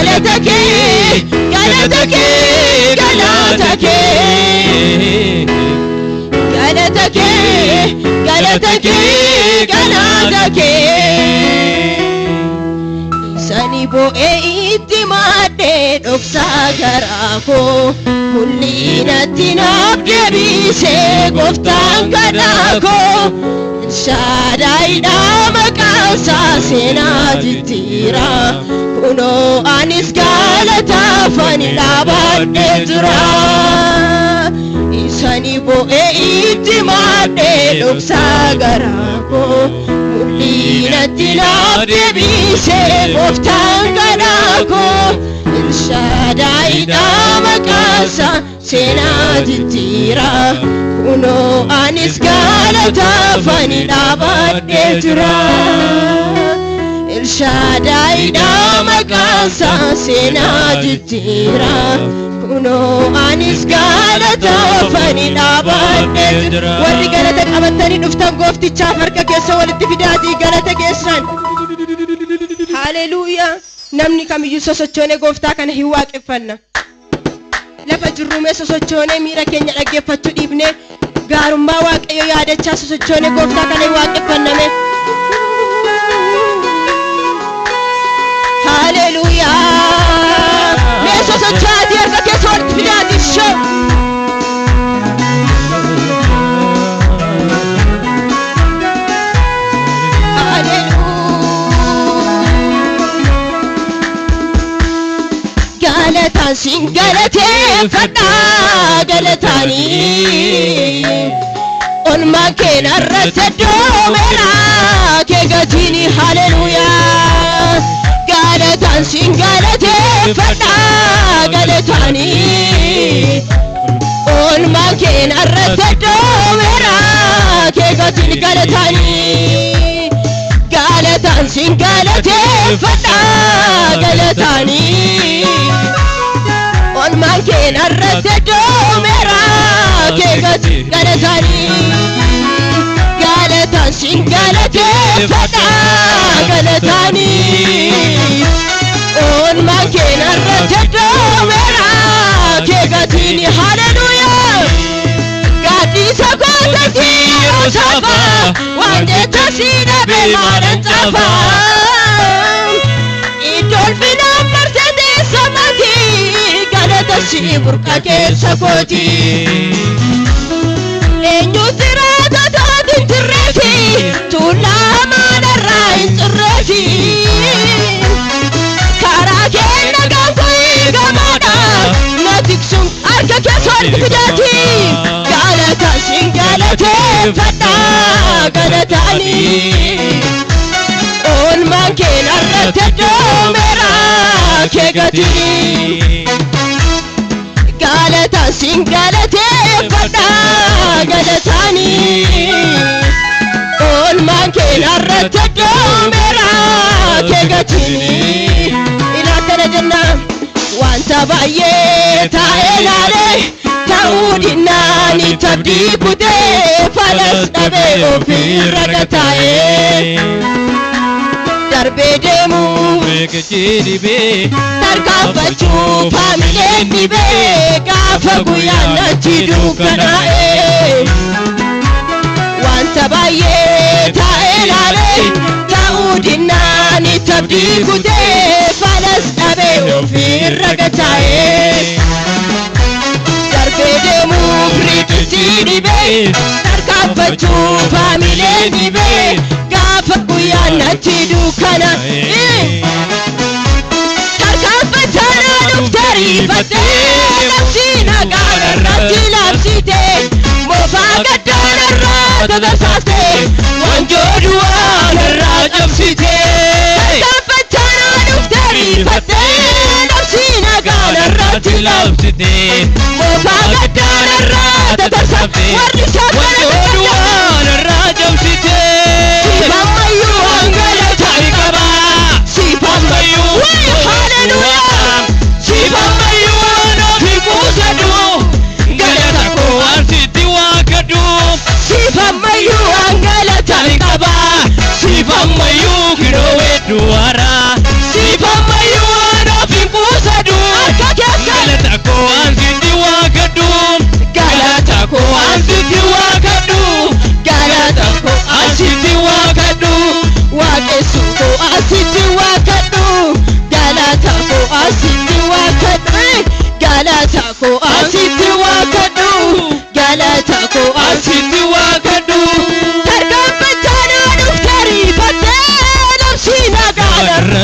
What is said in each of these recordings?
galatake galatake galatake galatake galatake galatake sani bo'e ittimade dhoksa garako mul'inatti naaf deebise gooftaan kadhako Shaddai maqaansa seenaa jijjiira kunoo anis galataafan dhaabadhee jira isani bo'e ittimade dhoksa garako mul'inatti naaf deebise gooftaan kadhako Shaddai maqaansa seenaa jijjiira kunoo anis galataafan dhaabadhee jira Shaddai maqaansa seenaa jijjiira kunoo anis galataafan dhaabadhee jira warri galata qabatanii dhuftan gooftichaaf harka keessa walitti fidaatii galata keessan haleluuyaa namni kamiyyuu sosochoonee gooftaa kana hin waaqeffanna lafa jirruumee sosochoonee miira keenya dhaggeeffachuu dhiifnee gaarummaa waaqayyo yaadachaa sosochoonee gooftaa kana hin waaqeffanname haleluuyaa mee sosochaatii harka keessa walitti fidaatii shoo galatan sin galateeffadha galatani olma keenya irratti doomeera kee gatiin haleluuyaa galatan sin galateeffadha galatani olma keenya irratti doomeera kee gatiin galatani galatan sin galateeffadha galatani olma keenya irratti doomeera kee gatiin galatani galatan sin galateeffadha galatani olma keenya irratti doomeera kee gatiin haleluuyaa gadhiisa gootatti yeroo safa waan jetta siidhabe maalan cafa idolfinaan marsate samati galata si burqa keessa kooti eenyu siraata taatin tirreefi tuullaa maanarraa hin xurreefi karaa keenya gaanko'ii gamaadha na tiksuun harka keessa walitti fidaati galata sin galateeffadha galatani olma keenya irratti doomeera kee gatiin galata sin galateeffadha galatani olma keenya irratti doomeera kee gatiin ilaakana jenna wanta baay'ee taa'ee laalee ta'uu dinnaani tabdii kutee falas dhabee ofirra gataa'ee darbee deemuu beekachii dhibee tarkaanfachuu faamileen dhibee gaafa guyyaan achi dukkanaa'ee wanta baay'ee taa'ee laalee ta'uu dinnaani tabdii kutee falas dhabee ofirra gataa'ee darbee deemuu riqichi dhibee tarkaanfachuu faamileen dhibee gaafa guyyaan achi dukkanaa'ee tarkaanfachaana dhuftarii battee labsi nagaan irratti labsitee moofaa gaddaan irraa tatasaaftee wanjoo du'aan irraa cabsitee tarkaanfachaana dhuftarii battee labsi nagaan irratti labsitee moofaa gaddaan irraa tatasaaftee wanjoo du'aan irraa cabsitee sifammayyuu angalataa qaba sifammayyuu haleluuyaa sifammayyuu noofi kuusadhu galata koo ansitti waaqadhu sifammayyuu angalataa qaba sifammayyuu kiroo wedduu haaraa sifammayyuu noofi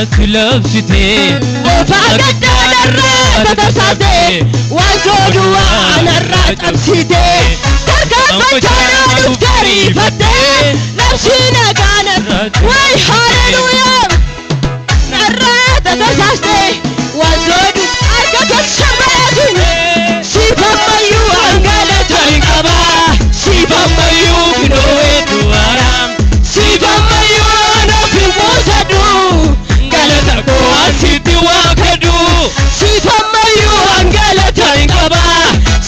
نتلبسته وفاقد الرات تساسي وانتو وانا الرات أبسيتي تركب بجانا نفتري فتي نفسينا كانت وي هاليلويا الرات تساسي وانتو أركب الشباب سيبا ميو أنقلت القبا سيبا ميو كنوي دوارام سيبا ميو أنا في موسدو قلت أسيتي واكدو سيبا ميو أنقلت القبا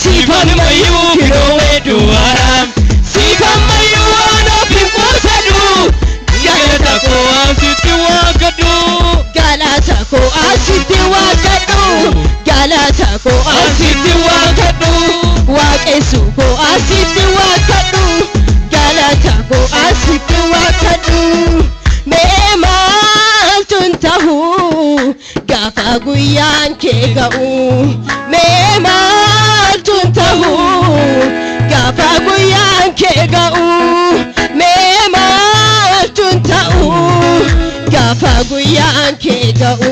سيبا ميو كنوي دوارام سيبا ميو أنا في موسدو قلت أسيتي واكدو قلت أسيتي واكدو galataako asitti waaqadhu waaqessuuko asitti waaqadhu galataako asitti waaqadhu mee maaltun ta'u gaafa guyyaan kee ga'u mee maaltun ta'u gaafa guyyaan kee ga'u mee maaltun ta'u gaafa guyyaan kee ga'u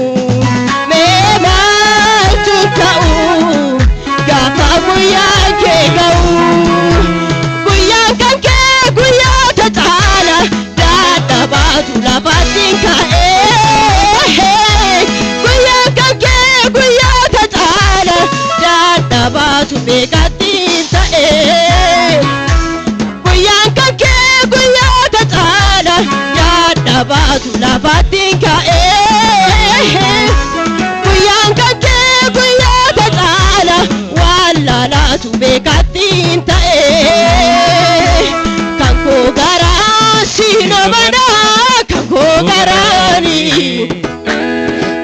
gaafa guyyaan kee ga'u guyyaan kan kee guyyoota caala dadhabaatu lafattiin ka'ee guyyaan kan kee guyyoota caala dadhabaatu beekattiin ta'ee guyyaan kan kee guyyoota caala dadhabaatu lafattiin ka'ee guyyaan kan kee tu bekatin tae kanko garasi namana kanko garani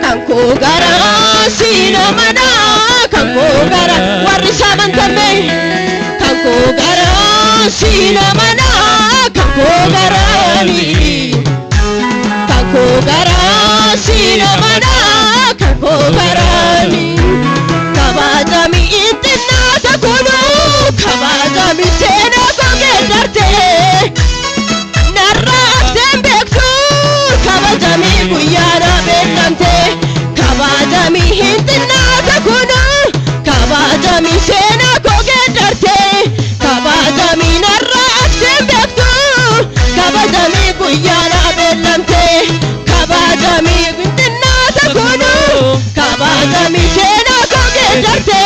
kanko garasi namana kanko gara warri samantame kanko garasi namana kanko garani kanko garasi namana kanko garani kabajami intina takunu kabajami sena kogedarte narraften bektu kabajami guyana benamte kabajami intina takunu kabajami sena kogedarte kabajami narraften bektu kabajami guyana benamte kabajami intina takunu kabajami sena kogedarte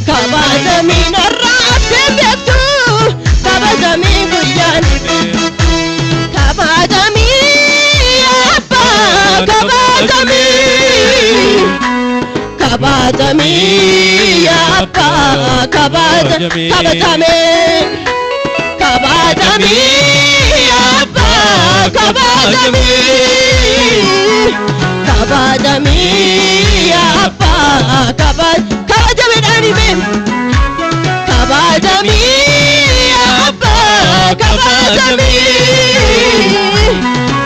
kabajami narraften bektu kabajami guyyan kabajami abba kabajami kabajami abba kabajami kabajami abba kabajami kabajami abba kabajami dani mem kabajami abba kabajami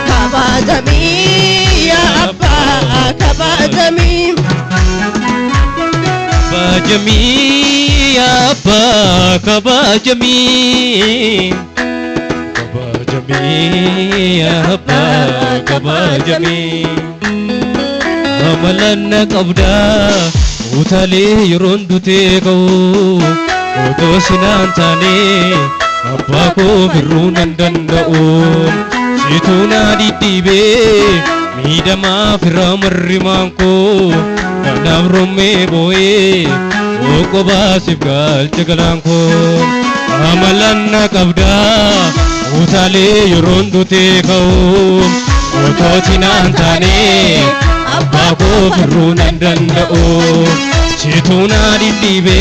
kabajami abba kabajami kabajami abba kabajami kabajami abba kabajami amalanna qabda utale yirondute ko oto sinantane abba ko birrunan danda'u situna didibe midama firamarriman ko kanabrume boye oko basif gal jagalan ko amalanna qabda utale yirondute ko oto sinantane abba ko birrunan danda'u situna didibe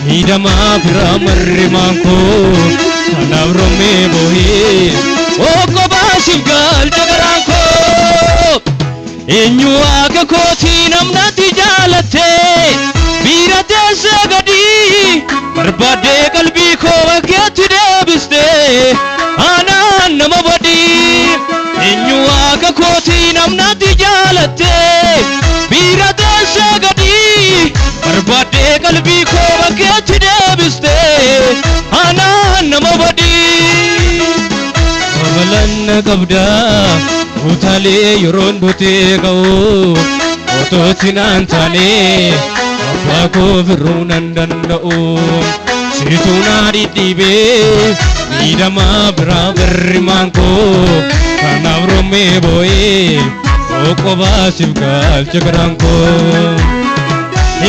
midama firamarriman ko kanabrume boye oko basif gal jagalan ko enyu aga koti namnati jalate birate sagadi barbade qalbi ko waqti debiste ana nama badi enyu aga koti namnati jalate birate sagadi barbade qalbi ko waqti debiste ana nama badi galanna qabda utaalee yeroon duutee ga'u otootti naan taane abbaa koo firruu nan danda'u siituu naa dhidhiibee miidhamaa biraa birrimaan koo kanaaf rommee boo'ee qobaasiif galcha garaan koo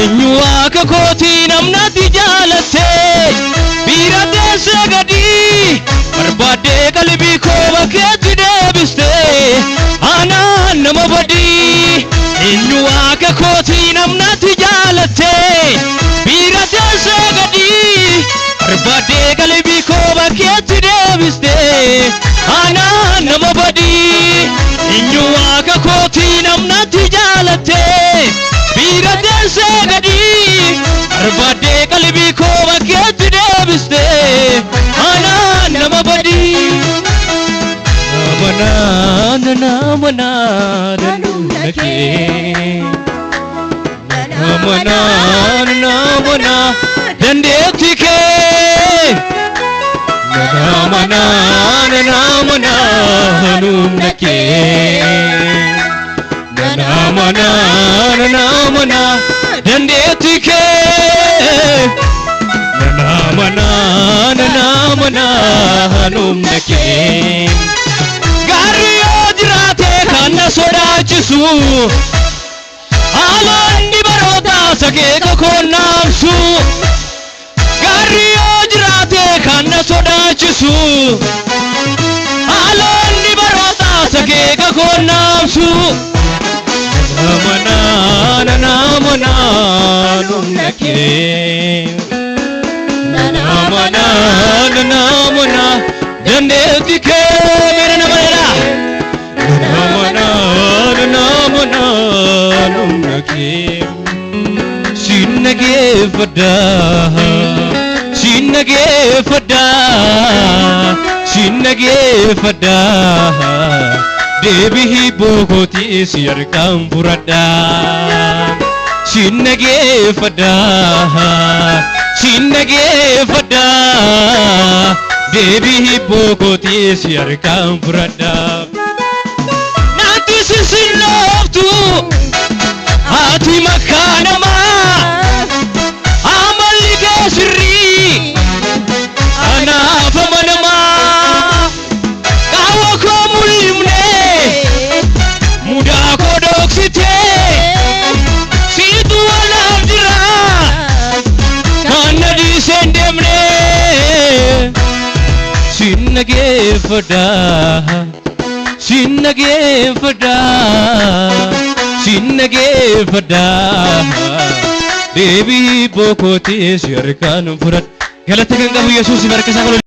eenyu akka kootii namnatti jaalattee biira teessee gadi barbaaddee qalbii koo bakkeetti deebistee anaan nama badii eenyu akka kootii namnatti jaalattee biira teessee gadi barbaaddee qalbii koo bakkeetti deebistee anaan nama badii eenyu akka kootii namnatti jaalattee biira teessee gadi barbaaddee qalbii koo bakkeetti deebistee anaan nama badii namanaan humna kee namanaan dandeetti kee namanaan humna kee namanaan dandeetti kee namanaan humna kee gaarri yoo jiraate kan na sodaachisu haalonni barootaa sakeeka koonnaamsu gaarri yoo jiraate kan na sodaachisu haalonni barootaa sakeeka koonnaamsu namanaan humna kee namanaan dandeetti kee mera namanaa namanaan humna kee sinnageeffadha deebii bookootii si harkaan fudhadha sinnageeffadha deebii bookootii si harkaan fudhadha naatti sisinnooftu haati makkaa namaa amalli kee sirrii anaaf amanamaa qaawwa koo mul'ifnee mudaa koo dhoksitee siitu walaaf jira kan na dhiiseen deemnee sinnageeffadha deebii bookootii si harkaan fudhadha galata kan qabu Yesuus barka isaa